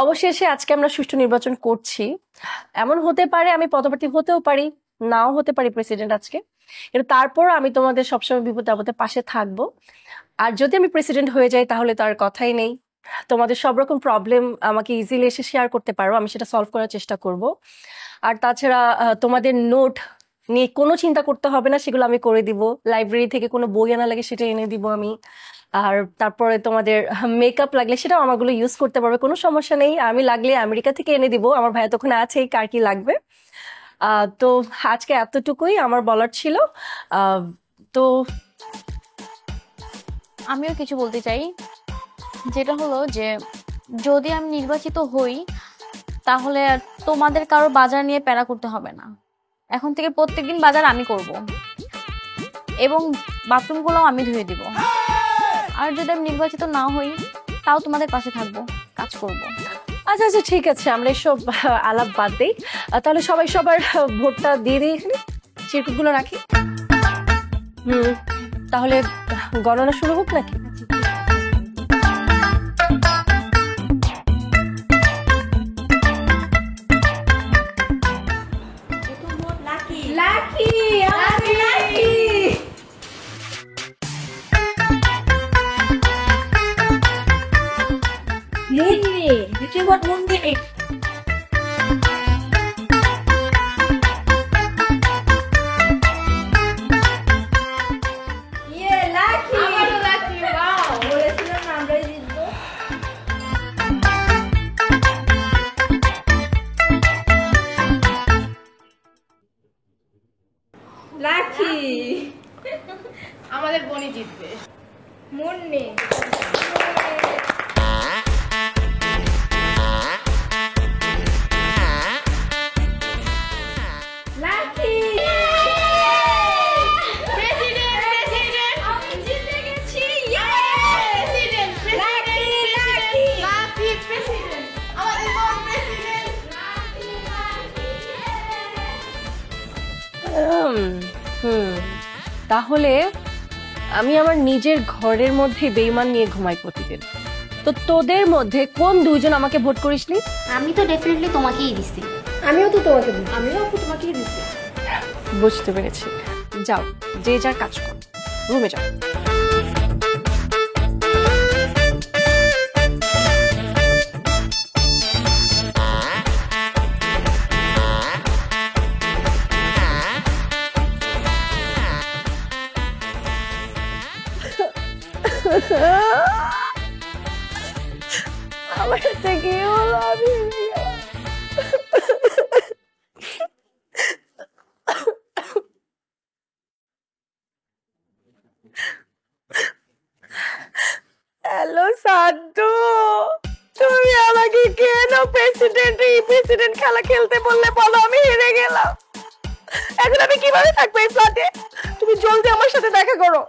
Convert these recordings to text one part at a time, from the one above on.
অবশেষে আজকে আমরা সুষ্ঠু নির্বাচন করছি। এমন হতে পারে আমি পদপ্রার্থী হতেও পারি, নাও হতে পারি প্রেসিডেন্ট আজকে, কিন্তু তারপর আমি তোমাদের সবসময় বিপদে আপদে পাশে থাকবো। আর যদি আমি প্রেসিডেন্ট হয়ে যাই তাহলে তো আর কথাই নেই, তোমাদের সব রকম প্রবলেম আমাকে ইজিলি এসে শেয়ার করতে পারো, আমি সেটা সলভ করার চেষ্টা করব। আর তাছাড়া তোমাদের নোট নিয়ে কোনো চিন্তা করতে হবে না, সেগুলো আমি করে দিব। লাইব্রেরি থেকে কোনো বই আনা লাগে সেটা এনে দিব আমি। আর তারপরে তোমাদের মেকআপ লাগলে সেটাও আমাগুলো ইউজ করতে পারবে, কোনো সমস্যা নেই। আমি লাগলে আমেরিকা থেকে এনে দিব, আমার ভাইয়া তখন আছেই, কার কি লাগবে। তো আজকে এতটুকুই আমার বলার ছিল। তো আমিও কিছু বলতে চাই, যেটা হলো যে যদি আমি নির্বাচিত হই তাহলে আর তোমাদের কারো বাজার নিয়ে প্যারা করতে হবে না। এখন থেকে প্রত্যেকদিন বাজার আমি করব এবং বাথরুমগুলোও আমি ধুয়ে দিব। আর যদি আমি নির্বাচিত না হই তাও তোমাদের পাশে থাকবো, কাজ করব। আচ্ছা আচ্ছা, ঠিক আছে, আমরা এসব আলাপ বাদ দিই। তাহলে সবাই সবার ভোটটা দিয়ে দিই, এখানে চিরকুটগুলো রাখি। তাহলে গণনা শুরু হোক নাকি? লাকি আমাদের বনি জিতবে। মুন্নি লাকি প্রেসিডেন্ট প্রেসিডেন্ট আমি জিতে গেছি। President lucky lucky lucky president আমাদের বন প্রেসিডেন্ট তাহলে আমি আমার নিজের ঘরের মধ্যে বেঈমান নিয়ে ঘুমাই প্রতিদিন। তো তোদের মধ্যে কোন দুইজন আমাকে ভোট করিসনি? আমি তো ডেফিনেটলি তোমাকেই দিছি। আমিও তো তোমাকে দিই। আমিও তোমাকেই দিছি। বুঝতে পেরেছি, যাও যে যার কাজ কর, রুমে যাও। আমার সাথে কি হলো? আমি হ্যালো সাদ্দু, তুমি আমাকে কেন প্রেসিডেন্ট খেলা খেলতে বললে? বলো, আমি হেরে গেলাম। এখন আমি কিভাবে থাকবো এই ফ্ল্যাটে? তুমি জলদি আমার সাথে দেখা করো।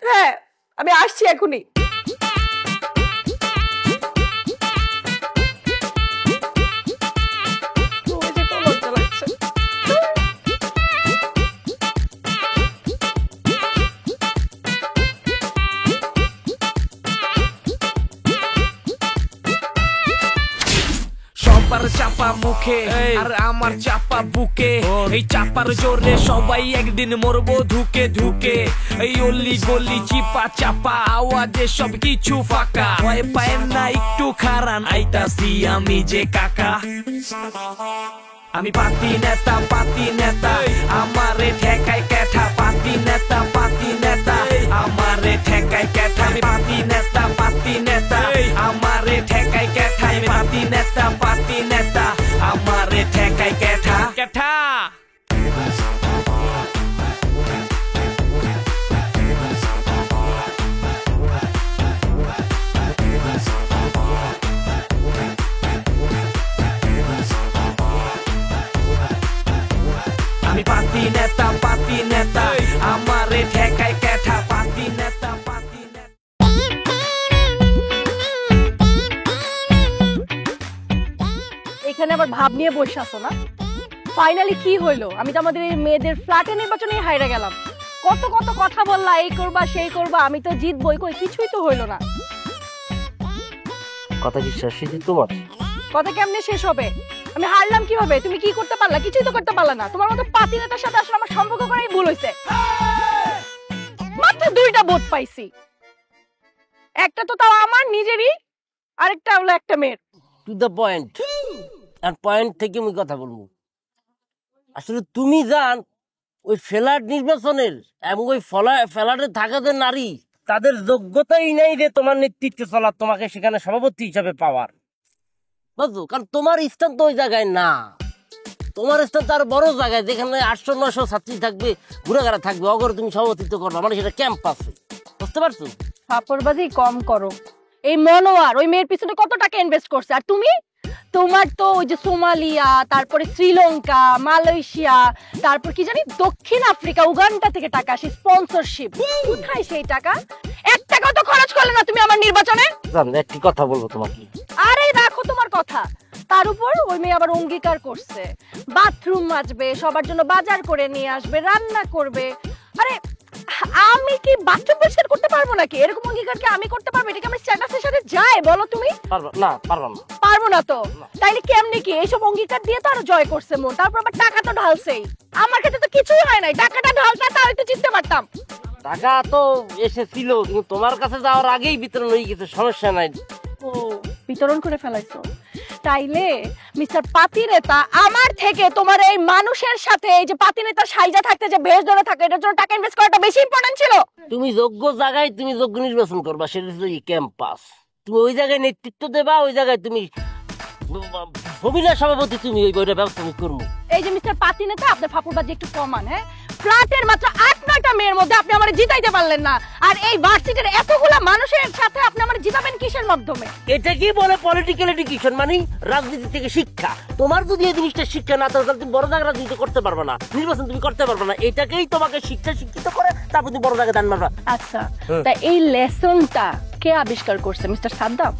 হ্যাঁ, আমি আসছি এখনই। সবার চাপা মুখে আর আমার চাপা বুকে, এই চাপার জোরে সবাই একদিন মরবো ধুকে ধুকে। এই অলি গলি চিপা চাপা আওয়াজে সব কিছু ফাঁকা, ভয় পায় না একটু খারান, আইতাছি আমি যে কাকা। আমি পাতি নেতা আমারে ঠেকায় ক্যাঠা, পাতি নেতা আমারে ঠেকায় ক্যাঠা। আমি পাতি নেতা আমারে ঠেকায় ক্যাঠা, আমি পাতি নেতা আমারে ঠেকায় ক্যাঠা ক্যাঠা। আমি পাতি নেতা আমারে ঠেকায় ক্যাঠা, পাতি নেতা। এখানে আবার ভাব নিয়ে বসে আছো না? ফাইনালি কি হইলো? আমি তো আমাদের এই মেয়েদের ফ্ল্যাটে নির্বাচনে হাইরা গেলাম। কত কত কথা বললা, এই করবা সেই করবা, আমি তো জিতবই, কই কিছুই তো হইলো না। কথা কি শেষ হয়েছে তোমার? কথা কেমনে শেষ হবে? আমি হারলাম কিভাবে? তুমি কি করতে পারলা? কিছুই তো করতে পারলা না। তোমার মতো পাতি নেতার সাথে আসলে আমার সম্পর্ক করাই ভুল হয়েছে। মাত্র 2টা ভোট পাইছি, একটা তো তাও আমার নিজেরই, আরেকটা হলো একটা মেয়ের। টু দ্য পয়েন্ট, আর পয়েন্ট থেকে আমি কথা বলবো। আসলে তুমি জান ওই ফ্ল্যাট নির্বাচনের এবং ওই ফ্ল্যাটে থাকা যে নারী, তাদের যোগ্যতাই নেই যে তোমার নেতৃত্বে চলার, তোমাকে সেখানে সভাপতি হিসাবে পাওয়ার, বুঝছো? কারণ তোমার স্থান তো ওই জায়গায় না, তোমার স্থান তার বড় জায়গায়, যেখানে 800-900 ছাত্রী থাকবে, ঘুরেঘাড়া থাকবে, অগরে তুমি সভাপতিত্ব করবে, মানে সেটা ক্যাম্পাসে, বুঝতে পারছো? ফাপড়বাজি কম করো। এই মনোয়ার ওই মেয়ের পিছনে কত টাকা ইনভেস্ট করছে, আর তুমি? তোমার তো ওই যে সোমালিয়া, তারপরে শ্রীলঙ্কা, মালয়েশিয়া, তারপর কি জানি দক্ষিণ আফ্রিকা, উগান্ডা থেকে টাকা আসে স্পন্সরশিপ। কোথায় সেই টাকা? 1 টাকাও তো খরচ করলে না তুমি আমার নির্বাচনে। জান একটি কথা বলবো তোমাকে। আরে রাখো তোমার কথা। তার উপর ওই মেয়ে আবার অঙ্গীকার করছে বাথরুম মাজবে, সবার জন্য বাজার করে নিয়ে আসবে, রান্না করবে। আরে আমি কি বাথরুম পরিষ্কার করতে পারবো নাকি? এরকম অঙ্গীকার কি আমি করতে পারবো? এটা কি আমার স্ট্যাটাসের সাথে যায় বলো তুমি? পারবা না? পারবা না। পারবো না তো তাইলে কেমনে কি? এইসব অঙ্গীকার দিয়ে তো আরো জয় করছে মন, তারপর আবার টাকা তো ঢালছেই। আমার ক্ষেত্রে তো কিছুই হয় নাই, টাকাটা ঢালতা তাও একটু চিনতে পারতাম। টাকা তো এসেছিল, কিন্তু তোমার কাছে যাওয়ার আগেই বিতরণ হয়ে গেছে, সমস্যা নাই। ও বিতরণ করে ফেলাইছো? তাইলে মিস্টার পাতি নেতা আমার থেকে তোমার এই মানুষের সাথে, এই যে পাতি নেতার সাইজা থাকতে যে বেশ ধরে থাকে, এটার জন্য টাকা ইনভেস্ট করাটা বেশি ইম্পর্টেন্ট ছিল। তুমি যোগ্য জায়গায় তুমি যোগ্য নির্বাচন করবা, সেটা হচ্ছে এই ক্যাম্পাস। তুমি ওই জায়গায় নেতৃত্ব দেবা, ওই জায়গায় তুমি মহিলা সভাপতি, তুমি ওই বইটা ব্যবস্থা করবো। এই যে মিস্টার পাতি নেতা, আপনার ফাপড়বাজি একটু কমান। হ্যাঁ, ফ্ল্যাটের মাত্র 8-9টা মেয়ের মধ্যে আপনি আমারে জিতাইতে পারলেন না, আর এই ভার্সিটির এতগুলা মানুষের সাথে আপনি আমারে জিতাবেন কিসের মাধ্যমে? এটা কি বলে পলিটিক্যাল এডুকেশন, মানে রাজনীতি থেকে শিক্ষা। তোমার যদি এই জিনিসটা শিক্ষা না থাকে, তাহলে তুমি বড় জায়গায় রাজনীতি করতে পারবে না, নির্বাচন তুমি করতে পারবে না। এটাকেই তোমাকে শিক্ষিত করে, তারপর তুমি বড় জায়গায় দান মারবা। আচ্ছা, তা এই লেসনটা কে আবিষ্কার করছে? মিস্টার সাদ্দাম?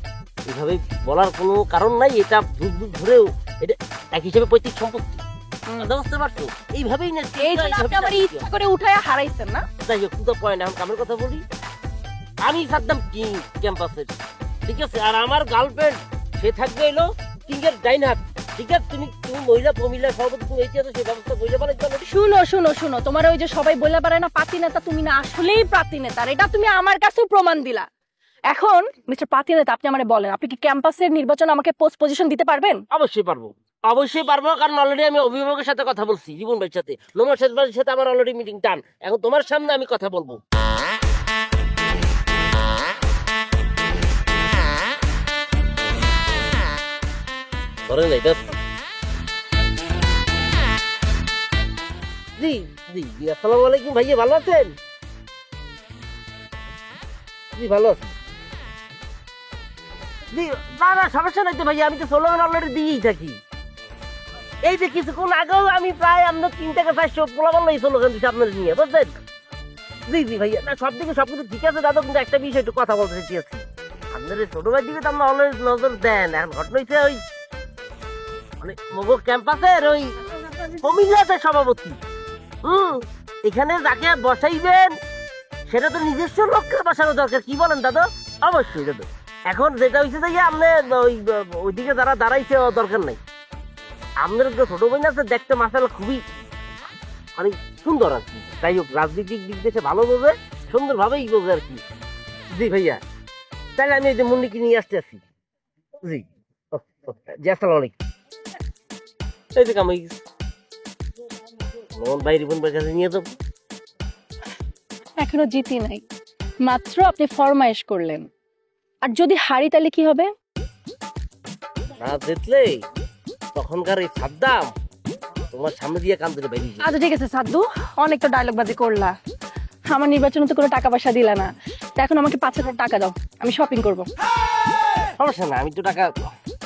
এভাবে বলার কোনো কারণ নাই, এটা যুগ যুগ ধরেও এটা এক হিসেবে পৈতৃক সম্পত্তি, বুঝতে পারছো? এইভাবেই না, এই জন্য আপনি আমার ইচ্ছা করে উঠায়া হারাইছেন না? যাই হোক, তো পয়েন্ট। এখন কামের কথা বলি। আমি সাদ্দাম কিং ক্যাম্পাসের, ঠিক আছে? আর আমার গার্লফ্রেন্ড সে থাকবে এলো কিংয়ের ডাইন হাত, ঠিক আছে? তুমি মহিলা সভাপতি, তুমি এই সেই ব্যবস্থা বইলে পারে। শুনো, তোমার ওই যে সবাই বলে পারে না পাতি নেতা, তুমি না আসলেই পাতি নেতা, এটা তুমি আমার কাছেও প্রমাণ দিলা। এখন মিস্টার পাতি নেতা, আপনি আমারে বলেন, আপনি কি ক্যাম্পাসের নির্বাচন আমাকে পোস্ট পজিশন দিতে পারবেন? অবশ্যই পারবো, অবশ্যই পারবো, কারণ অলরেডি আমি অভিভাবকের সাথে কথা বলছি, জীবন ভাইয়ের সাথে, নোমার সাথে আমার অলরেডি মিটিং টান। এখন তোমার সামনে আমি কথা বলবো। জি জি জি, আসসালামু আলাইকুম ভাইয়া, ভালো আছেন? জি ভালো আছেন। জি না সমস্যা নাই তো ভাইয়া, আমি তো স্লোগান অলরেডি দিয়েই থাকি। এই যে কিছুক্ষণ আগেও আমি প্রায় আপনার 3 থেকে 400 পোলাপান এই স্লোগান দিচ্ছি আপনার নিয়ে, বুঝলেন? জি জি ভাইয়া, না সবদিকে সবকিছু ঠিক আছে দাদা, কিন্তু একটা বিষয় একটু কথা বলতে চাইছি। আপনার ছোট ভাইয়ের দিকে তো আপনার অলরেডি নজর দেন। এখন ঘটনা হয়েছে ওই মানে মগো ক্যাম্পাসের ওই কমিটিতে সভাপতি, এখানে যাকে বসাইবেন সেটা তো নিজস্ব লোককে বসানো দরকার, কি বলেন দাদা? অবশ্যই দাদা। এখন যেটা হয়েছে যে আপনার ওইদিকে যারা দাঁড়াইছে দরকার নাই, আপনার যে ছোট বোন আছে দেখতে মাসাল্লাহ খুবই মানে সুন্দর আর কি। যাই হোক, রাজনৈতিক দিক দিয়ে ভালো বোঝে, সুন্দর ভাবেই বোঝে আর কি। জি ভাইয়া, তাহলে আমি এই যে মুন্ডিকে নিয়ে আসতে আসি। জি জি, আসসালামু আলাইকুম। এই যে কামাই মোহন ভাই, রিপন ভাইয়ের কাছে নিয়ে যাবো। এখনো জিতি নাই, মাত্র আপনি ফরমায়েশ করলেন। আর যদি হারি তাহলে কি হবে? না জিতলে তখনকার এই সাদ্দাম তোমার সামনে দিয়ে কান ধরে বেরিয়ে যাবে। আচ্ছা ঠিক আছে সাদ্দু, অনেক তো ডায়লগ বাজি করলা, আমার নির্বাচনে তো কোনো টাকা পয়সা দিলা না, তা এখন আমাকে 5,000 টাকা দাও, আমি শপিং করব। সমস্যা না, আমি তো টাকা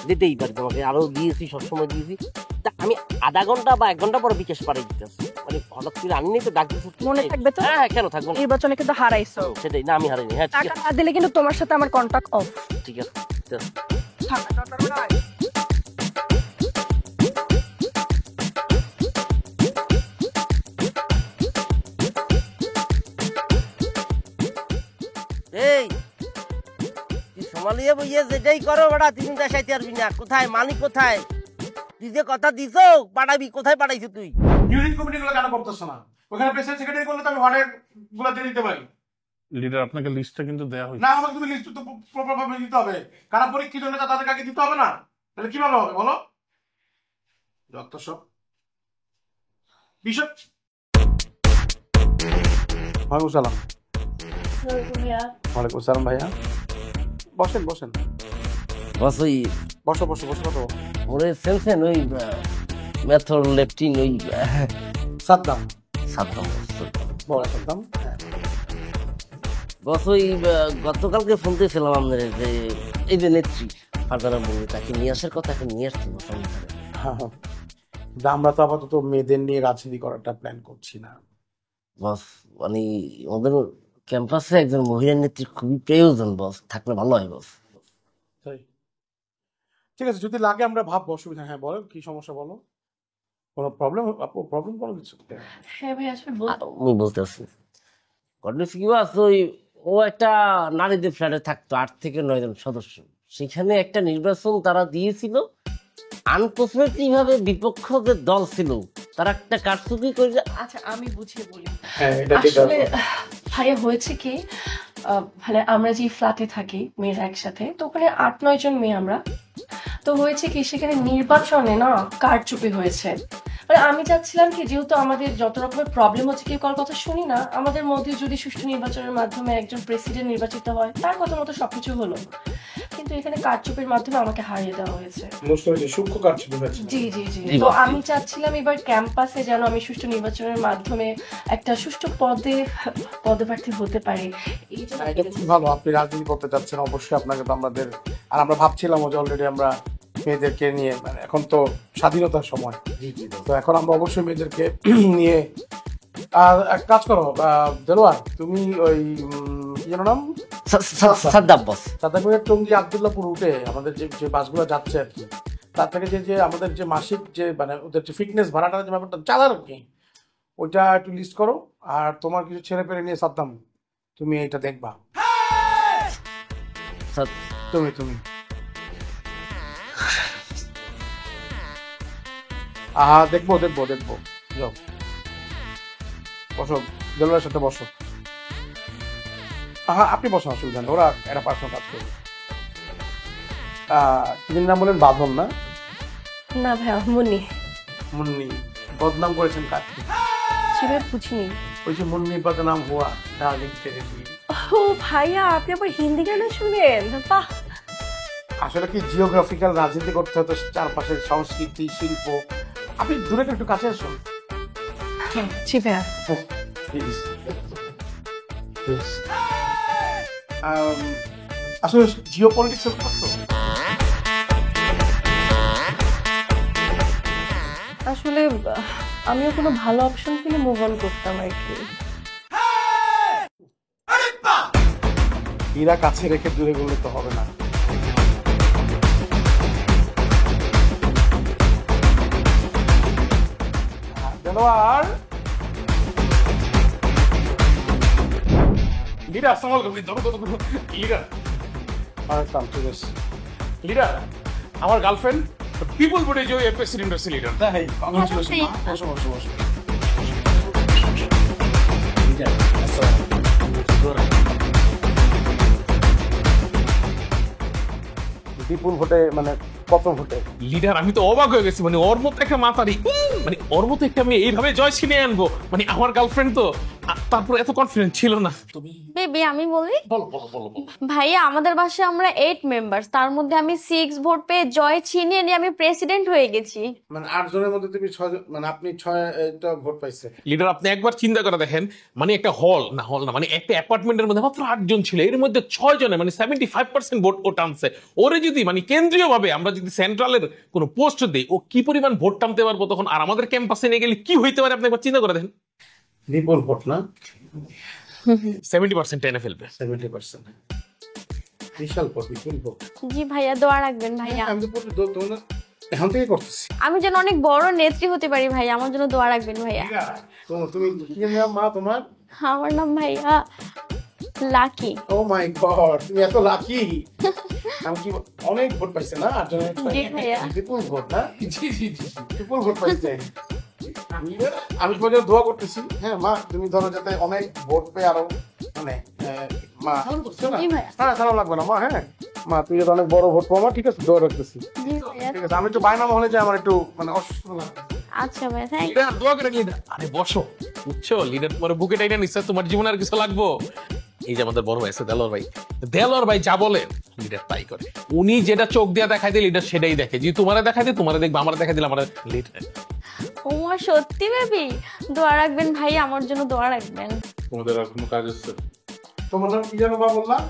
দিতেই পারি তোমাকে, আরো দিয়েছি, সবসময় দিয়েছি। তা আমি আধা ঘন্টা বা 1 ঘন্টা পরে বিকাশ পাঠিয়ে দিতে, মানে হঠাৎ করে আমি নেই তো ডাক দিচ্ছি। মনে থাকবে তো? হ্যাঁ, কেন থাকবো না? নির্বাচনে কিন্তু হারাইছো। সেটাই না, আমি হারাইনি। হ্যাঁ ঠিক টাকা আছে, না দিলে কিন্তু তোমার সাথে আমার কন্টাক্ট অফ। ঠিক আছে, ঠিক আছে। এই কি আমালিয়ে বইয়ে যেটাই করো বাড়া তুই কিন্তু আসাইতে পারবি না। কোথায় মালিক কোথায়? তুই যে কথা দিছ পাঠাবি, কোথায় পাঠাইছ তুই? ইউনিট কমিটি গুলো কেন করতেছো না? ওখানে প্রেসিডেন্ট সেক্রেটারি করলে তো আমি ওয়ার্ডের গুলো দিয়ে দিতে পারি। লিডার আপনাকে লিস্টটা কিন্তু দেয়া হয়েছে। না আমাকে তুমি লিস্ট তো প্রপার ভাবে দিতে হবে। কারা পরীক্ষিত নেতা তাদেরকে আগে দিতে হবে না? তাহলে কিভাবে হবে বলো? যত সব বিষয়। ওয়ালাইকুম সালাম। ওয়ালাইকুম সালাম ভাইয়া। বসেন বসেন। বস ওই বসো বসো বসো কত ওরে সেলসেন ওই মেথর লেফটিন ওই সাদ্দাম সাদ্দাম বড় সাদ্দাম। বস ওই গতকালকে ফোন দিয়েছিলাম আপনাদের যে এই যে নেত্রী ফারজানা বলবে তাকে নিয়ে আসার কথা, এখন নিয়ে আসছি বস আমাদের। হ্যাঁ হ্যাঁ। আমরা তো আপাতত মেয়েদের নিয়ে রাজনীতি করাটা প্ল্যান করছি না। বস মানে আমাদের ক্যাম্পাসে একজন মহিলা নেত্রী খুবই প্রয়োজন বস, থাকলে ভালো হয় বস। তাই ঠিক আছে, যদি লাগে আমরা ভাববো, অসুবিধা। হ্যাঁ বলো কি সমস্যা বলো। কোনো প্রবলেম প্রবলেম কোনো কিছু? হ্যাঁ ভাই আসলে আমি বলতে পারছি ঘটনা কি বস, ওই ও একটা নারীদের ফ্ল্যাটে থাকতো 8 থেকে 9 জন সদস্য। সেখানে একটা নির্বাচন তারা দিয়েছিল, আনফর্চুনেটলি ভাবে বিপক্ষ যে দল ছিল তারা একটা কারচুপি করে। আচ্ছা আমি বুঝিয়ে বলি। হ্যাঁ এটা ঠিক আসলে ভাইয়া হয়েছে কি, মানে আমরা যে ফ্ল্যাটে থাকি মেয়েরা একসাথে, তো ওখানে 8-9 জন মেয়ে আমরা। তো হয়েছে কি সেখানে নির্বাচনে না কারচুপি হয়েছে। মানে আমি চাচ্ছিলাম কি, যেহেতু আমাদের যত রকমের প্রবলেম হচ্ছে কেউ কারোর কথা শুনি না, আমাদের মধ্যে যদি সুষ্ঠু নির্বাচনের মাধ্যমে একজন প্রেসিডেন্ট নির্বাচিত হয় তার কথা মতো সবকিছু হলো, কিন্তু এখানে কারচুপির মাধ্যমে আমাকে হারিয়ে দেওয়া হয়েছে। সূক্ষ্ম কারচুপি হয়েছে। জি জি জি। তো আমি চাচ্ছিলাম এবার ক্যাম্পাসে যেন আমি সুষ্ঠু নির্বাচনের মাধ্যমে একটা সুষ্ঠু পদপ্রার্থী হতে পারি। এই জন্য এটা খুব ভালো, আপনি রাজনীতি করতে চাচ্ছেন, অবশ্যই আপনাকে তো আমাদের। আর আমরা ভাবছিলাম যে অলরেডি আমরা মেয়েদেরকে নিয়ে, মানে এখন তো স্বাধীনতার সময়, তো এখন আমরা অবশ্যই মেয়েদেরকে নিয়ে। আর এক কাজ করো দেলোয়ার, তুমি ওই কি যেন নাম, সাদ্দাম বস। সাদামের টঙ্গী আব্দুল্লাহপুর রুটে আমাদের যে যে বাসগুলো যাচ্ছে আর কি, তার থেকে যে যে আমাদের যে মাসিক যে মানে ওদের যে ফিটনেস ভাড়াটা যে ব্যাপারটা চালার আর কি, ওইটা একটু লিস্ট করো। আর তোমার কিছু ছেলে পেলে নিয়ে সাদ্দাম তুমি এইটা দেখবা। তুমি তুমি দেখবো দেখবো দেখবো। যাও বসো, দেলোয়ারের সাথে বসো। আপনি বসো, অসুবিধা নেই, ওরা একটা পার্সোনাল কাজ করবে। তুমি নাম বলেন বাঁধন না? না ভাইয়া মুন্নি। মুন্নি বদনাম করেছেন কার? সেভাবে বুঝিনি। ওই যে মুন্নি বদনাম হুয়া ডার্লিং তেরে দিল। ও ভাইয়া আপনি আবার হিন্দি গান শুনেন, বাহ। আসলে কি জিওগ্রাফিক্যাল রাজনীতি করতে হতো, চারপাশের সংস্কৃতি শিল্প। আপনি দূরে একটু কাছে আসো। জি ভাইয়া। আসলে জিও পলিটিক্স এর কষ্ট। আসলে আমিও কোনো ভালো অপশন পেলে মুভ অন করতাম আর কি। এরা কাছে রেখে দূরে গেলে তো হবে না। দেলোয়ার লিডার, আসসালামু আলাইকুম। লিডার ঠিক আছে। লিডার আমার গার্লফ্রেন্ড পিপল বোর্ডে যে প্রেসিডেন্ট আছে লিডার। তাই কংগ্রাচুলেশন। বসো বসো বসো। বিপুল ভোটে মানে কত ভোটে? লিডার আমি তো অবাক হয়ে গেছি, মানে ওর মতো একটা মাতারি, মানে ওর মতো একটা আমি এইভাবে জয় ছিনিয়ে আনবো, মানে আমার গার্লফ্রেন্ড তো। তারপর এত কনফিডেন্ট ছিল না। তুমি বেবি আমি বলি, বলো বলো বলো বলো। ভাইয়া আমাদের বাসায় আমরা 8 মেম্বার্স, তার মধ্যে আমি 6 ভোট পেয়ে জয় ছিনিয়ে নিয়ে আমি প্রেসিডেন্ট হয়ে গেছি। মানে 8 জনের মধ্যে তুমি 6, মানে আপনি 6টা ভোট পাইছে। লিডার আপনি একবার চিন্তা করে দেখেন, মানে একটা হল না মানে একটা অ্যাপার্টমেন্টের মধ্যে মাত্র 8 জন ছিল, এর মধ্যে 6 জনে মানে 75% ভোট ও টানছে। ওরে যদি মানে কেন্দ্রীয় ভাবে আমরা যদি সেন্ট্রালের কোনো পোস্ট দিই, ও কি পরিমাণ ভোট টানতে পারবো তখন, আর আমাদের ক্যাম্পাসে নিয়ে গেলে কি হইতে পারে আপনি একবার চিন্তা করে দেখেন। বিপুল ভোট না 70% টেনে ফেলবে। 70% বিশাল ভোট, বিপুল ভোট। জি ভাইয়া দোয়া রাখবেন ভাইয়া, আমি তো তোমার এখন থেকে করতেছি। আমি যেন অনেক বড় নেত্রী হতে পারি ভাইয়া, আমার জন্য দোয়া রাখবেন ভাইয়া। তুমি কি নাম মা তোমার? আমার নাম ভাইয়া লাকি। ও মাই গড, তুমি এত লাকি। আমি কি অনেক ভোট পাইছে না? 8 জনের জি ভাইয়া। বিপুল ভোট না? জি জি জি বিপুল ভোট পাইছে। আমি তোমার জন্য দোয়া করতেছি। হ্যাঁ মা, তুমি ধরো যাতে অনেক ভোট পেয়ে আরো মানে মা বুঝছো না? জি ভাইয়া। হ্যাঁ সালাম লাগবে না মা। হ্যাঁ মা, তুই যাতে অনেক বড় ভোট পাও মা। ঠিক আছে, দোয়া রাখতেছি। জি ভাইয়া। ঠিক আছে, আমি একটু বায়না মহলে যাই, আমার একটু মানে অসুস্থ লাগে। আচ্ছা ভাইয়া, থ্যাংক লিডার দোয়া করে লিডার। আরে বসো, বুঝছো লিডার তোমার বুকে টাইনা নিশ্চয়, তোমার জীবনে আর কিছু লাগবো। এই যে আমাদের বড় ভাই আছে দেলোয়ার ভাই, দেলোয়ার ভাই যা বলেন লিডার তাই করে। উনি যেটা চোখ দিয়ে দেখাই দেয় লিডার সেটাই দেখে। যে তোমারে দেখাই দেয়, তোমারে দেখবে, আমার দেখাই দিলে আমার লিডার। ওমা সত্যি বেবি, দোয়া রাখবেন ভাই, আমার জন্য দোয়া রাখবেন। তোমাদের আর কোনো কাজ আছে? তোমার নাম কি জানো বা বললাম?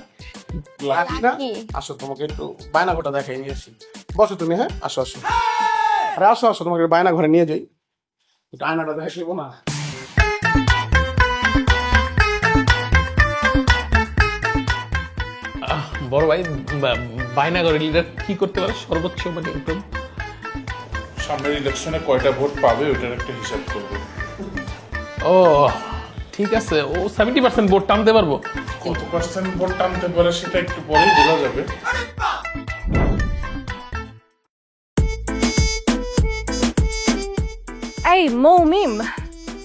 লাকি না? লাকি। আসো, তোমাকে একটু বায়না ঘরটা দেখাই নিয়ে আসি। বসো তুমি। হ্যাঁ আসো আসো। আরে আসো আসো, তোমাকে বায়না ঘরে নিয়ে যাই। একটু আয়নাটা দেখে নেবো না? বড় ভাই বায়না করে লিডার কি করতে পারে সর্বোচ্চ মানে একদম? সামনের ইলেকশনে কয়টা ভোট পাবে ওটার একটা হিসাব করবো। ও ঠিক আছে, ও 70% ভোট টানতে পারবো। কত পার্সেন্ট ভোট টানতে পারে সেটা একটু পরেই বোঝা যাবে। এই মৌমিম,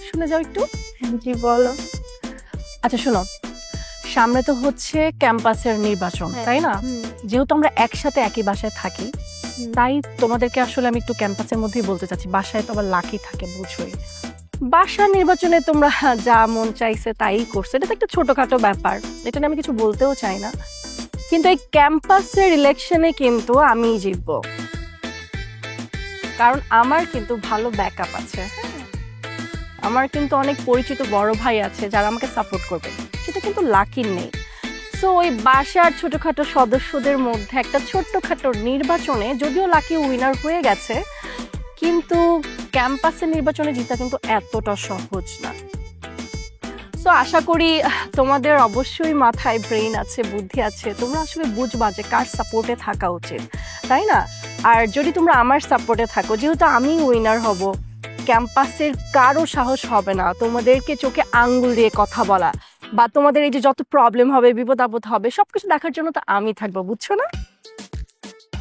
শুনে যাও একটু। জি বলো। আচ্ছা শোনো, সামনে তো হচ্ছে ক্যাম্পাসের নির্বাচন, তাই না? যেহেতু আমরা একসাথে একই বাসায় থাকি, তাই তোমাদেরকে আসলে আমি একটু ক্যাম্পাসের মধ্যেই বলতে চাচ্ছি। বাসায় তো আবার লাকি থাকে, বুঝোই। বাসার নির্বাচনে তোমরা যা মন চাইছে তাই করছো, এটা তো একটা ছোটখাটো ব্যাপার, এটা নিয়ে আমি কিছু বলতেও চাই না। কিন্তু এই ক্যাম্পাসের ইলেকশনে কিন্তু আমিই জিতবো, কারণ আমার কিন্তু ভালো ব্যাকআপ আছে। আমার কিন্তু অনেক পরিচিত বড় ভাই আছে যারা আমাকে সাপোর্ট করবে, সেটা কিন্তু লাকির নেই। সো ওই বাসার ছোটখাটো সদস্যদের মধ্যে একটা ছোট্টখাটো নির্বাচনে যদিও লাকি উইনার হয়ে গেছে, কিন্তু ক্যাম্পাসের নির্বাচনে জিতা কিন্তু এতটা সহজ না। সো আশা করি তোমাদের অবশ্যই মাথায় ব্রেইন আছে, বুদ্ধি আছে, তোমরা আসলে বুঝবা যে কার সাপোর্টে থাকা উচিত, তাই না? আর যদি তোমরা আমার সাপোর্টে থাকো, যেহেতু আমি উইনার হব, ক্যাম্পাসের কারো সাহস হবে না তোমাদেরকে চোখে আঙ্গুল দিয়ে কথা বলা, বা তোমাদের এই যে যত প্রবলেম হবে, বিপদ আপদ হবে, সবকিছু দেখার জন্য তো আমি থাকবো, বুঝছো না?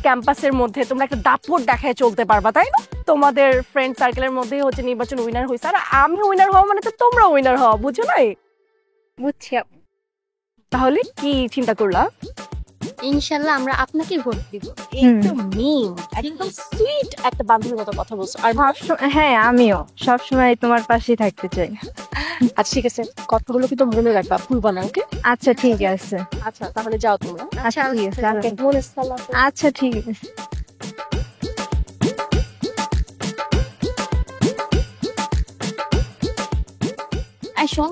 ক্যাম্পাসের মধ্যে তোমরা একটা দাপট দেখায় চলতে পারবা, তাই না? তোমাদের ফ্রেন্ড সার্কেলের মধ্যেই হচ্ছে নির্বাচন উইনার হয়েছে, আর আমি উইনার হওয়া মানে তো তোমরা উইনার হওয়া, বুঝছো নাই? বুঝছি। তাহলে কি চিন্তা করলা? ইনশাল্লাহ আমরা আপনাকে ভোট দিব। একদম মিম, একদম সুইট একটা বান্ধবীর মতো কথা বলছো। আর হ্যাঁ, আমিও সবসময় তোমার পাশেই থাকতে চাই। আচ্ছা ঠিক আছে, কথাগুলো কিন্তু মনে রাখবা, ভুলবা না, ওকে? আচ্ছা ঠিক আছে। আচ্ছা তাহলে যাও তোমরা। আচ্ছা ঠিক আছে। মনে সালাম। আচ্ছা ঠিক আছে। এই শোন,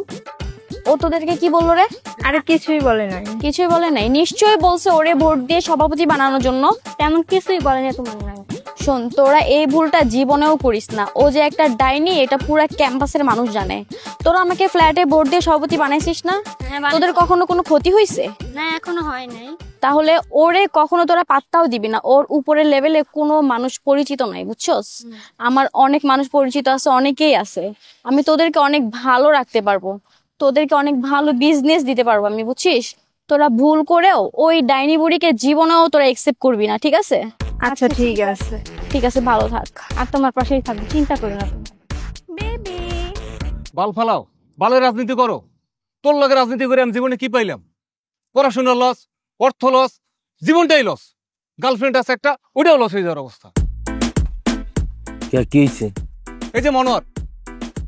ও তোদেরকে কি বললো রে? আরে কিছুই বলে নাই। কিছুই বলে নাই? নিশ্চয়ই বলছে ওরে ভোট দিয়ে সভাপতি বানানোর জন্য। তেমন কিছুই বলে না তোমার নাম। শোন, তোরা এই ভুলটা জীবনেও করিস না। ও যে একটা ডাইনি এটা পুরো ক্যাম্পাসের মানুষ জানে। তোরা আমাকে ফ্ল্যাটে ভোট দিয়ে সভাপতি বানাইছিস না? তোদের কখনো কোনো ক্ষতি হয়েছে? না, এখনো হয় নাই। তাহলে ওরে কখনো তোরা পাত্তাও দিবি না। ওর উপরের লেভেলে কোনো মানুষ পরিচিত নাই, বুঝছস? আমার অনেক মানুষ পরিচিত আছে, অনেকেই আছে। আমি তোদেরকে অনেক ভালো রাখতে পারবো, তোদেরকে অনেক ভালো বিজনেস দিতে পারবো আমি, বুঝছিস? তোরা ভুল করেও ওই ডাইনি বুড়িকে জীবনেও তোরা একসেপ্ট করবি না, ঠিক আছে? আচ্ছা ঠিক আছে। ঠিক আছে, ভালো থাক। আর তোমার পাশেই থাকবে, চিন্তা করো না তুমি। বেবি বাল ফালাও, বালের রাজনীতি করো। তোর লগে রাজনীতি করে আমি জীবনে কি পাইলাম? পড়াশোনা লস, অর্থ লস, জীবনটাই লস। গার্লফ্রেন্ড আছে একটা, ওটাও লস হয়ে যাওয়ার অবস্থা। কি হয়েছে? এই যে মনোয়ার,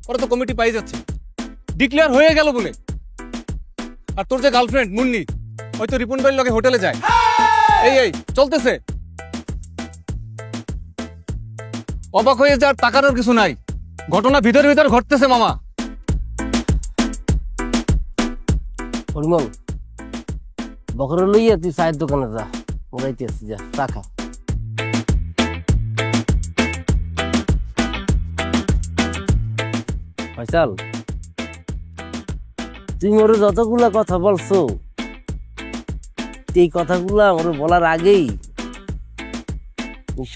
ওরা তো কমিটি পাই যাচ্ছে, ডিক্লেয়ার হয়ে গেল বলে। আর তোর যে গার্লফ্রেন্ড মুন্নি, হয়তো রিপন ভাইয়ের লগে হোটেলে যায়। এই এই চলতেছে। অবাক হয়ে যাওয়ার টাকার কিছু নাই, ঘটনা ভিতর ভিতর ঘটতেছে মামা। পরিমল, বকর লইয়া তুই চায়ের দোকানে যা, ওরাইতে আসছি, যা চা খা। ফয়সাল, তুই মোর যতগুলা কথা বলছো, এই কথাগুলা আমার বলার আগেই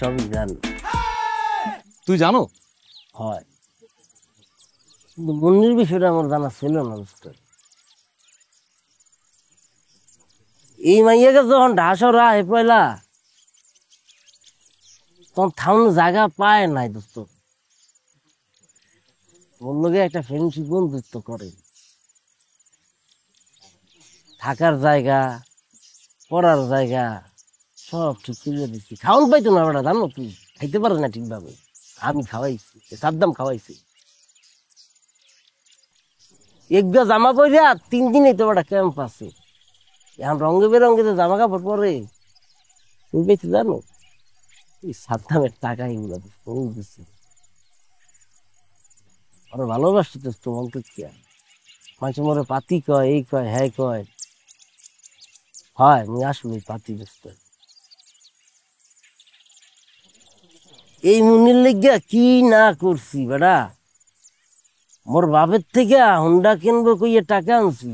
সবই জানি। তুই জানো? হয়, কিন্তু মুন্নির বিষয়টা আমার জানা ছিল না। বুঝতে এই মাইয়াকে যখন ঢাসরা হে পয়লা তখন থামানো জায়গা পায় নাই দোস্ত, ওর লগে একটা ফ্রেন্ডশিপ বন্ধুত্ব করে, থাকার জায়গা পড়ার জায়গা সব ঠিক করে দিচ্ছি। খাওয়ান পাইতো না বেটা, জানো তুই খাইতে পারে না ঠিকভাবে, আমি খাওয়াইছি, সাদ্দাম খাওয়াইছি। একগা জামা পরিয়া 3 দিনে তো বেটা ক্যাম্প আছে, এখন রঙে বেরঙে যে জামা কাপড় পরে তুমি বেশি জানো, এই সাদ্দামের টাকা এগুলো দিচ্ছে। আরো ভালোবাসছি তো তোমার কে, মাঝে মরে পাতি কয়, এই কয়, হ্যাঁ কয়, হয় আমি আসলে পাতি দোস্ত। এই মনির লেগা কি না করছি বেটা, মোর বাপের থেকে হুন্ডা কিনবো কইয়ে টাকা আনছি,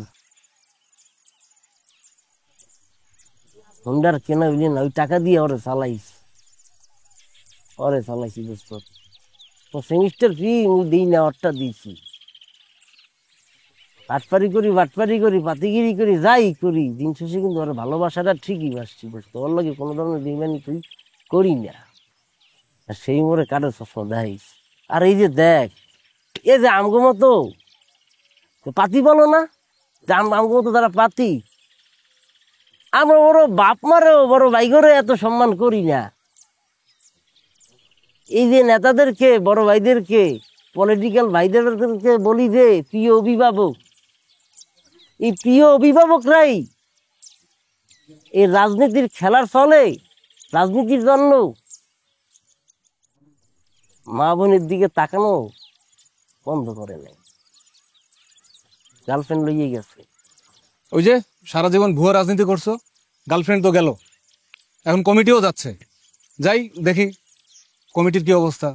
হুন্ডার কেনা বুঝলি না, ওই টাকা দিয়ে ওরে চালাইছি দোস্ত। সেমিস্টার ফি দিই না, ওরটা দিয়েছি। বাটপারি করি পাতিগিরি করি, যাই করি, দিন শেষে কিন্তু ওর ভালোবাসাটা ঠিকই বাসছি দোস্ত, ওর লাগে কোনো ধরনের বেইমানি তুই করি না। আর সেই মোড়ে কারো চশমা দেখাইস। আর এই যে দেখ, এই যে আমগো মতো পাতি বলো না, যে আমগো মতো তারা পাতি, আমরা বড় বাপ মারেও বড় ভাইগরে এত সম্মান করি না। এই যে নেতাদেরকে, বড় ভাইদেরকে, পলিটিক্যাল ভাইদেরকে বলি যে প্রিয় অভিভাবক, এই প্রিয় অভিভাবকরাই এই রাজনীতির খেলার চলে, রাজনীতির জন্য মা বোনের দিকে তাকানো বন্ধ করে নেয়, গার্লফ্রেন্ড লইয়ে গেছে। ওই যে সারা জীবন ভুয়া রাজনীতি করছো, গার্লফ্রেন্ড তো গেল, এখন কমিটিও যাচ্ছে, যাই দেখি কমিটির কি অবস্থা।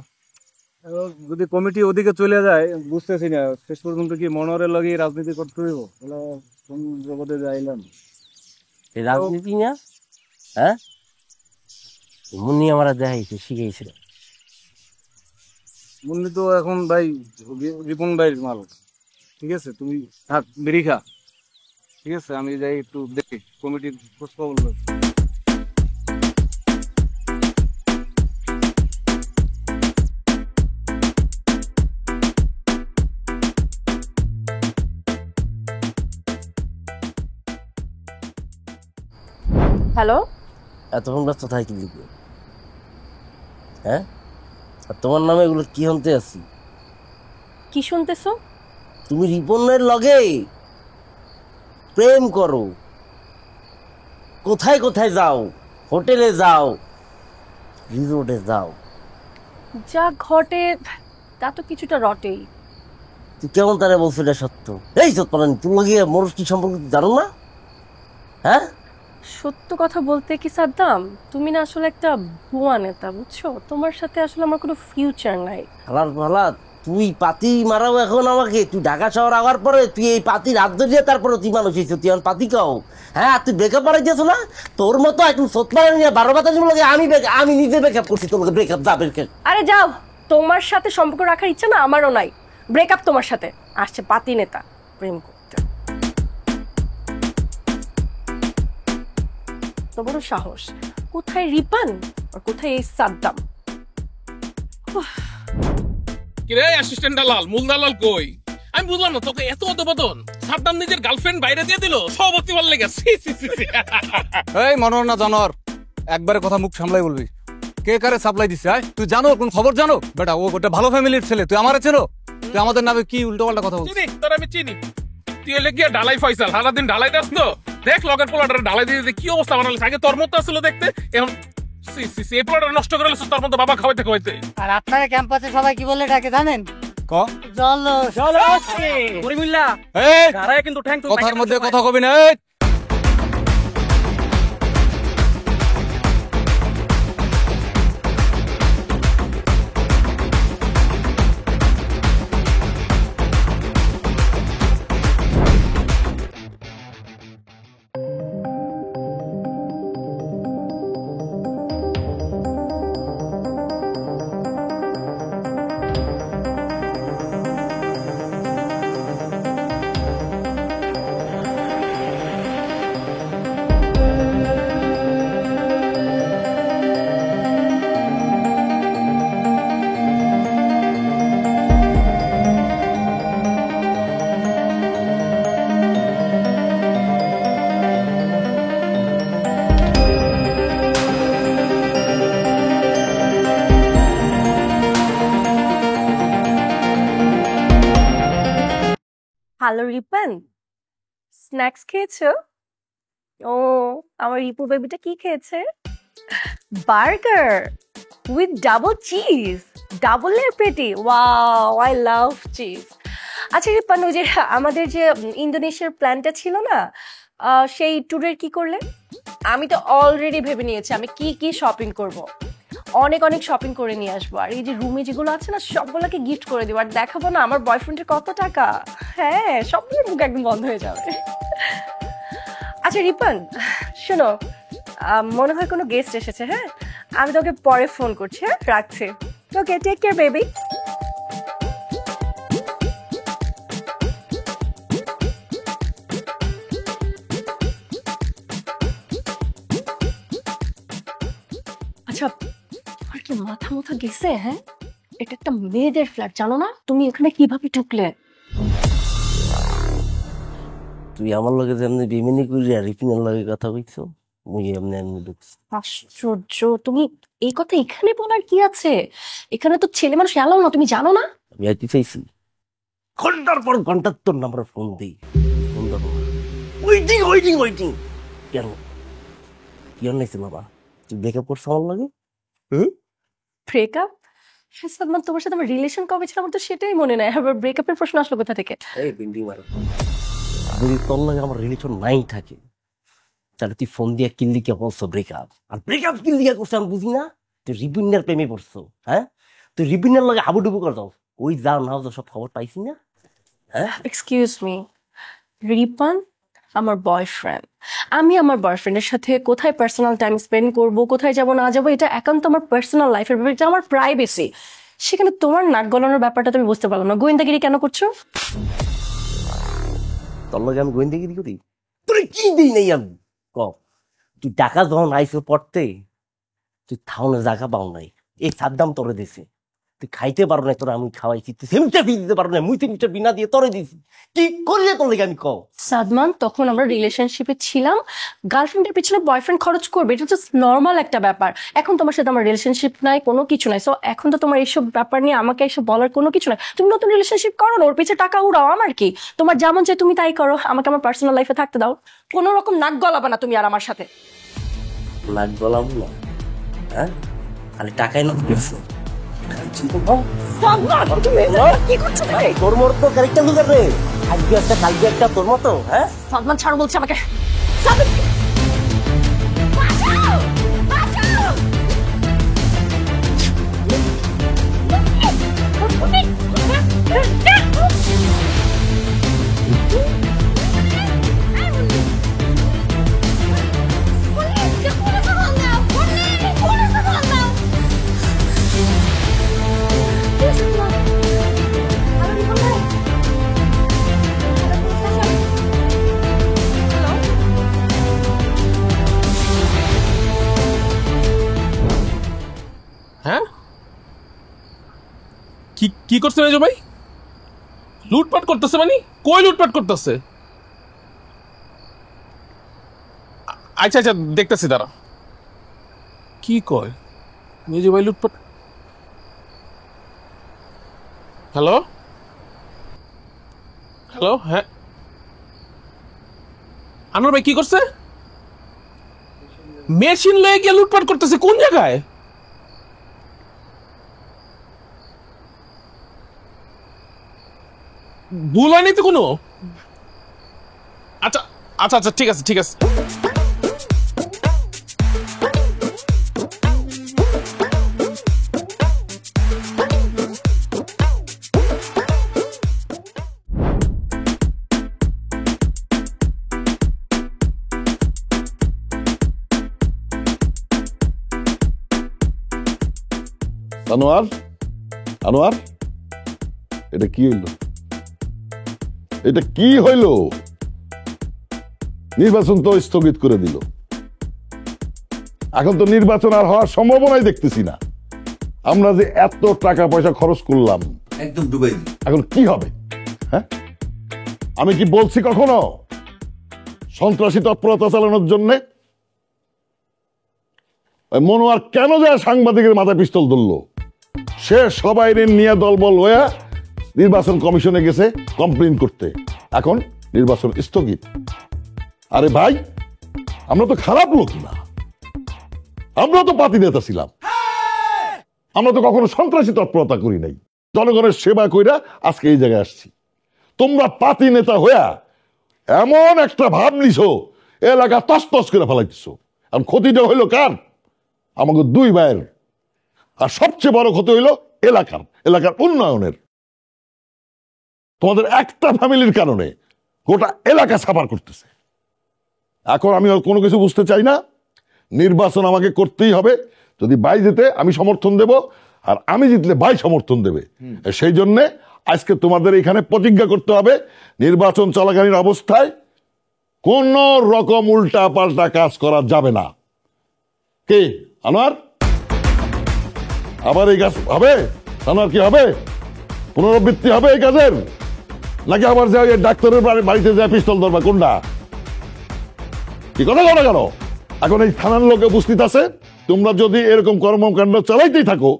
যদি কমিটি ওদিকে চলে যায় বুঝতেছি না, শেষ পর্যন্ত কি মনোরে লগে রাজনীতি করতে হইব, কোন জগতে যাইলাম। এই রাজনীতি না, হ্যাঁ মুন্নি আমার দেখাইছে, শিখাইছিল। মুন্নি তো এখন ভাই রিপন ভাইয়ের মাল, ঠিক আছে, তুমি থাক বেরি খা, ঠিক আছে, আমি যাই একটু দেখি কমিটির খোঁজ খবর লই। হ্যালো, এতক্ষণ ব্যস্ত থাকি লিখবে, হ্যাঁ? আর তোমার নামে এগুলো কি হতে আছি? কি শুনতেছো? তুমি রিপনের লগে প্রেম করো, কোথায় কোথায় যাও, হোটেলে যাও, রিসোর্টে যাও, যা ঘটে তা তো কিছুটা রটেই। তুই কেমন তারা বলছো এটা সত্য? এই সত্য মানে তুমি লগে মোর কি সম্পর্ক জানো না? হ্যাঁ, সত্য কথা বলতে কি সাদ্দাম, তুমি না আসলে একটা ভুয়া নেতা, বুঝছো? তোমার সাথে আসলে আমার কোনো ফিউচার নাই। হালার হালাত, তুই পাতি মারাও এখন আমাকে, তুই ঢাকা শহর আওয়ার পরে তুই এই পাতির হাত ধরিয়ে তারপরে তুই মানুষ হয়েছো, তুই এখন পাতি কাও। হ্যাঁ, তুই ব্রেকআপ মারাই দিয়েছো না, তোর মতো একদম সত্তর নিয়ে 12 বাতাস লাগে, আমি নিজে ব্রেকআপ করছি, তোমাকে ব্রেকআপ যা ব্রেকআপ। আরে যাও, তোমার সাথে সম্পর্ক রাখার ইচ্ছা না আমারও নাই, ব্রেকআপ তোমার সাথে। আসছে পাতি নেতা প্রেম করতে, তো বড় সাহস। কোথায় রিপান আর কোথায় এই সাদ্দাম? কিরে অ্যাসিস্ট্যান্ট দালাল, মূল দালাল কই? আমি বুঝলাম না, তোকে এত অধপতন। সাদ্দাম নিজের গার্লফ্রেন্ড বাইরে দিয়ে দিল সভাপতি বল লেগে। এই মনোর না জানোয়ার, একবারে কথা মুখ সামলাই বলবি। কে কারে সাপ্লাই দিছে? তুই জানো কোন খবর জানো? বেটা ও ওটা ভালো ফ্যামিলির ছেলে, তুই আমারে চেনো? তুই আমাদের নামে কি উল্টো পাল্টা কথা বলছিস? চিনি, তোর আমি চিনি। তুই এলে গিয়ে ঢালাই ফয়সাল, সারাদিন ঢালাই দাস তো। দেখ লগের পোলাটারে ঢালাই দিয়ে কি অবস্থা বানালে, আগে তোর মতো আসলে দেখতে, এখন এই পোলাটা নষ্ট করে তোর মতো বাবা খাওয়াইতে খাওয়াইতে। আর আপনারা ক্যাম্পাসে সবাই কি বলে ডাকে জানেন? ক চলো চলো পরিমুল্লা, এই দাঁড়ায় কিন্তু ঠ্যাং তো কথার মধ্যে কথা কবি না। এই হ্যালো রিপন, স্ন্যাক্স খেয়েছো? ও, আমার রিপু বেবিটা কি খেয়েছে? Burger with double cheese, double layer patty. Wow, I love cheese. আচ্ছা রিপন, ওই যে আমাদের যে ইন্দোনেশিয়ার প্ল্যানটা ছিল না, সেই ট্যুরের কি করলে? আমি তো অলরেডি ভেবে নিয়েছি আমি কি কি শপিং করব। অনেক অনেক শপিং করে নিয়ে আসবো, আর এই যে রুমে যেগুলো আছে না সবগুলোকে গিফট করে দেবো, আর দেখাবো না আমার বয়ফ্রেন্ডের কত টাকা। হ্যাঁ, সবগুলোর মুখ একদম বন্ধ হয়ে যাবে। আচ্ছা রিপন, শোনো, মনে হয় কোনো গেস্ট এসেছে। হ্যাঁ, আমি তোকে পরে ফোন করছি। হ্যাঁ, রাখছি। ওকে, টেক কেয়ার বেবি। আচ্ছা, আর কি মাথা মুথা গেছে? হ্যাঁ, এটা একটা মেয়েদের ফ্ল্যাট, জানো না? তুমি এখানে কিভাবে ঢুকলে? তুই আমার লগে যেমনি বিমিনি করি আর রিপিনের লগে কথা কইছো, মুই এমনি এমনি ঢুকছি। আশ্চর্য, তুমি এই কথা এখানে বলার কি আছে? এখানে তো ছেলে মানুষ এলাও না, তুমি জানো না? আমি আইতে চাইছি, ঘন্টার পর ঘন্টার তোর নাম্বার ফোন দিই, ফোন ধরো না। Waiting waiting waiting. কেন কি অন্যাইছে বাবা? তুই ব্রেকআপ করছো আমার লগে? ব্রেকআপ? হ্যাঁ সালমান, তোমার সাথে আমার রিলেশন কবে ছিল আমার তো সেটাই মনে নাই, আবার ব্রেকআপের প্রশ্ন আসলো কোথা থেকে? এই বিল্ডিং মারো। যদি তোর লগে আমার রিলেশন নাই থাকে তাহলে তুই ফোন দিয়ে কিল্লিকে বলছো ব্রেকআপ, আর ব্রেকআপ কিল্লিকে করছো আমি বুঝি না। তুই রিবিনের প্রেমে পড়ছো। হ্যাঁ, তুই রিবিনের লগে হাবুডুবু কর দাও, ওই যাও নাও তো সব খবর পাইছি না। হ্যাঁ, এক্সকিউজ মি, রিপন আমার বয়ফ্রেন্ড। আমি আমার বয়ফ্রেন্ডের সাথে কোথায় পার্সোনাল টাইম স্পেন্ড করব, কোথায় যাব না যাবো, এটা একান্ত আমার পার্সোনাল লাইফের ব্যাপার, এটা আমার প্রাইভেসি। সেখানে তোমার নাক গলানোর ব্যাপারটা তুমি বুঝতে পারলাম না। গোয়েন্দাগিরি কেন করছো? তোর লগে আমি গোয়েন্দাগিরি করি? তোর কি দিই নাই আমি ক? তুই টাকা যখন আইসো পড়তে, তুই থাউনে জায়গা পাও নাই, এই সাদ্দাম তোরে দিছে। তুই খাইতে পারো না, তোরা আমি খাওয়াইছি, তুই সেমিটা ফি দিতে পারো না, মুই সেমিটা বিনা দিয়ে তোরে দিছি। কি করলে তোর লেগে আমি কও? সাদমান, তখন আমরা রিলেশনশিপে ছিলাম, গার্লফ্রেন্ডের পিছনে বয়ফ্রেন্ড খরচ করবে, এটা জাস্ট নর্মাল একটা ব্যাপার। এখন তোমার সাথে আমার রিলেশনশিপ নাই, কোনো কিছু নাই, সো এখন তো তোমার এইসব ব্যাপার নিয়ে আমাকে এসব বলার কোনো কিছু নাই। তুমি নতুন রিলেশনশিপ করো না, ওর পিছনে টাকা উড়াও, আমার কি? তোমার যেমন চাই তুমি তাই করো, আমাকে আমার পার্সোনাল লাইফে থাকতে দাও। কোনো রকম নাক গলাবে না তুমি আর আমার সাথে। নাক গলাম না? হ্যাঁ, খালি টাকাই না করছো। তোর মতো তো ক্যারেক্টার লুকার রে, আজকে একটা কালকে একটা তোর মতো। হ্যাঁ, সাদমান ছাড় বলছে আমাকে। হ্যাঁ, কি কি করছে মেজো ভাই? লুটপাট করতেছে? মানে কই লুটপাট করতেছে? আচ্ছা আচ্ছা, দেখতেছি, দাঁড়া। কি কয় মেজো ভাই লুটপাট? হ্যালো হ্যালো, হ্যাঁ আনোয়ার ভাই কি করছে? মেশিন লয়ে গিয়ে লুটপাট করতেছে? কোন জায়গায়? ভুল হয়নি তো কোনো? আচ্ছা আচ্ছা আচ্ছা, ঠিক আছে ঠিক আছে। আনোয়ার, আনোয়ার, এটা কি হইল? এটা কি হইল? নির্বাচন তো স্থগিত করে দিল, এখন তো নির্বাচন আর হওয়ার সম্ভাবনাই দেখতেছি না। আমরা যে এত টাকা পয়সা খরচ করলাম একদম ডুবাই, এখন কি হবে? হ্যাঁ, আমি কি বলছি কখনো সন্ত্রাসী তৎপরতা চালানোর জন্য? মনোয়ার কেন যায় সাংবাদিকের মাথায় পিস্তল ধরলো? সে সবাই নিয়ে দলবল হয়ে নির্বাচন কমিশনে গেছে কমপ্লেন করতে, এখন নির্বাচন স্থগিত। আরে ভাই, আমরা তো খারাপ লোক না, আমরা তো পাতি নেতা ছিলাম, আমরা তো কখনো সন্ত্রাসী তৎপরতা করি নাই, জনগণের সেবা কইরা আজকে এই জায়গায় আসছি। তোমরা পাতি নেতা হইয়া এমন একটা ভাব নিছো, এলাকা তসতস করে ফেলাইছো। আর ক্ষতিটা হইলো কার? আমাকে দুই ভাইয়ের। আর সবচেয়ে বড় ক্ষতি হইলো এলাকার উন্নয়নের। তোমাদের একটা ফ্যামিলির কারণে গোটা এলাকা সাফার করতেছে। এখন আমি আর কোনো কিছু বুঝতে চাই না, নির্বাচন আমাকে করতেই হবে। যদি ভাই জিতে আমি সমর্থন দেব, আর আমি জিতলে ভাই সমর্থন দেবে। সেই জন্যে আজকে তোমাদের এখানে প্রতিজ্ঞা করতে হবে, নির্বাচন চলাকালীন অবস্থায় কোন রকম উল্টা পাল্টা কাজ করা যাবে না। কে আনোয়ার? আবার এই কাজ হবে? আনোয়ার কি হবে? পুনরাবৃত্তি হবে এই কাজের? নাকি আবার যাই ডাক্তারের বাড়িতে যায় পিস্তল ধরবা? কোনটা? কি কথা বলো কেন? এখন এই থানার লোক উপস্থিত আছে, তোমরা যদি এরকম কর্মকাণ্ড চালাইতেই থাকো,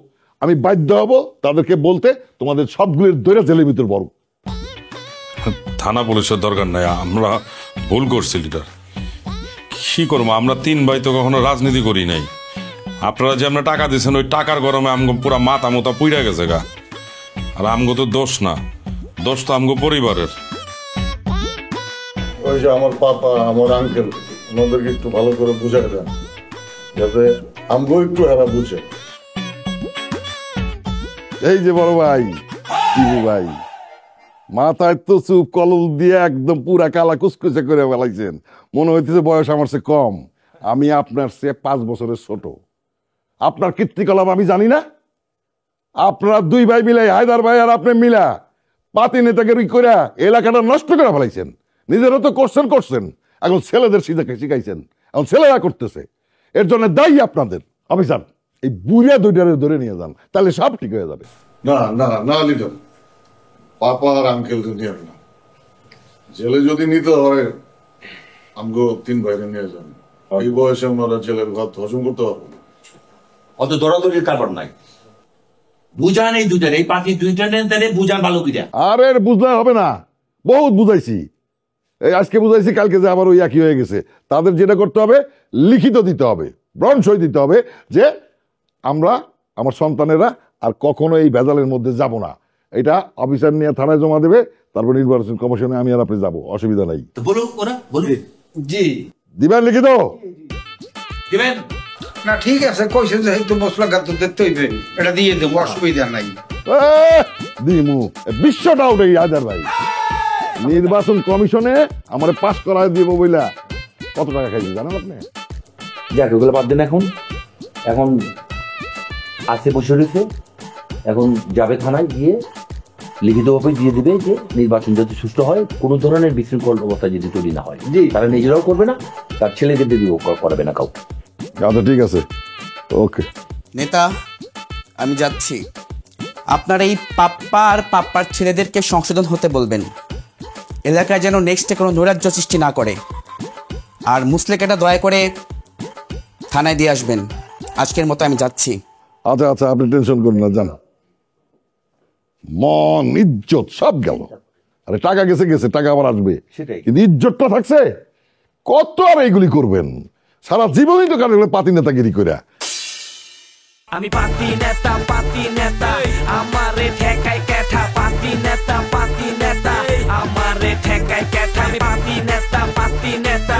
আমি বাধ্য হব তাদেরকে বলতে তোমাদের সবগুলির দৈরা জেলের ভিতর বড়। থানা পুলিশের দরকার নাই, আমরা ভুল করছি লিডার। কি করবো, আমরা তিন ভাই তো কখনো রাজনীতি করি নাই। আপনারা যে আমরা টাকা দিয়েছেন, ওই টাকার গরমে আমগো পুরা মাথা মোতা পুইরা গেছে গা। আর আমগো তো দোষ না, দোষ তো আমগো পরিবারের। ওই যে আমার পাপা, আমার আঙ্কেল, ওনাদেরকে একটু ভালো করে বুঝাই দেন, যাতে আমগো একটু হেরা বুঝে। এই যে বড় ভাই, শিবু ভাই, মাথায় তো চুপ কলম দিয়ে একদম পুরা কালা কুচকুচে করে ফেলাইছেন। মনে হইতেছে বয়স আমার চেয়ে কম। আমি আপনার চেয়ে 5 বছরের ছোট। আপনার কীর্তিকলাপ আমি জানি না? আপনারা দুই ভাই মিলে, হায়দার ভাই আর আপনি মিলা পাতি নেতাকে করে এলাকাটা নষ্ট করে ফেলাইছেন। নিজেরা তো করছেন, এখন ছেলেদের শিখাইছেন, এখন ছেলেরা করতেছে। এর জন্য দায়ী আপনাদের। অফিসার, এই বুড়িয়া দুইটারে ধরে নিয়ে যান, তাহলে সব ঠিক হয়ে যাবে। না না না লিডার, পাপা আর আঙ্কেল নিয়ে না, জেলে যদি নিতে হয় আমগো 3 ভাইরে নিয়ে যান। এই বয়সে ওনারা জেলের ভাত হজম করতে পারবো না। অত দৌড়াদৌড়ির কারবার নাই, বুঝান এই দুইটার, এই পাখি দুইটার বুঝান ভালো কিনা। আরে বুঝলে হবে না, বহুত বুঝাইছি। এই আজকে বুঝাইছি, কালকে যে আবার ওই একই হয়ে গেছে। তাদের যেটা করতে হবে, লিখিত দিতে হবে, ব্রণসই দিতে হবে যে আমরা, আমার সন্তানেরা আর কখনো এই ভেজালের মধ্যে যাব না। এটা অফিসার নিয়ে থানায় জমা দেবে, তারপর নির্বাচন কমিশনে আমি আর আপনি যাবো, অসুবিধা নাই। বলুক ওরা, বলুক। জি দিবেন লিখিত? দিবেন না ঠিক আছে, কইছে যে একটু মশলা গাত দিতে হইবে, এটা দিয়ে দেবো, অসুবিধা নাই। দিমু বিশ্বটা উঠে হায়দার ভাই, নির্বাচন কমিশনে আমার পাস করা দিব বইলা কত টাকা খাইছি জানেন আপনি? যাক ওগুলো বাদ দেন। এখন আছে বসে রয়েছে, এখন যাবে থানায় গিয়ে লিখিতভাবে দিয়ে দিবে যে নির্বাচন যাতে সুষ্ঠু হয়, কোনো ধরনের বিশৃঙ্খল অবস্থা যদি তৈরি না হয়। তারা নিজেরাও করবে না, তার ছেলেদের দিয়েও করাবে না কাউকে। আচ্ছা ঠিক আছে, ওকে নেতা, আমি যাচ্ছি। আপনার এই পাপ্পা আর পাপ্পার ছেলেদেরকে সংশোধন হতে বলবেন, এলাকায় যেন নেক্সটে কোনো নৈরাজ্য সৃষ্টি না করে। আর মুসলেকাটা দয়া করে থানায় দিয়ে আসবেন। আজকের মতো আমি যাচ্ছি। আচ্ছা আচ্ছা, আপনি টেনশন করুন না, জান। মন ইজ্জত সব গেল। আরে টাকা গেছে, টাকা আবার আসবে, কিন্তু ইজ্জতটা থাকছে। কত আর এইগুলি করবেন? সারা জীবনই তো কারণ পাতি নেতাগিরি করে। আমি পাতি নেতা আমারে ঠেকাই ক্যাঠা, পাতি নেতা আমারে ঠেকাই ক্যাঠা। আমি পাতি নেতা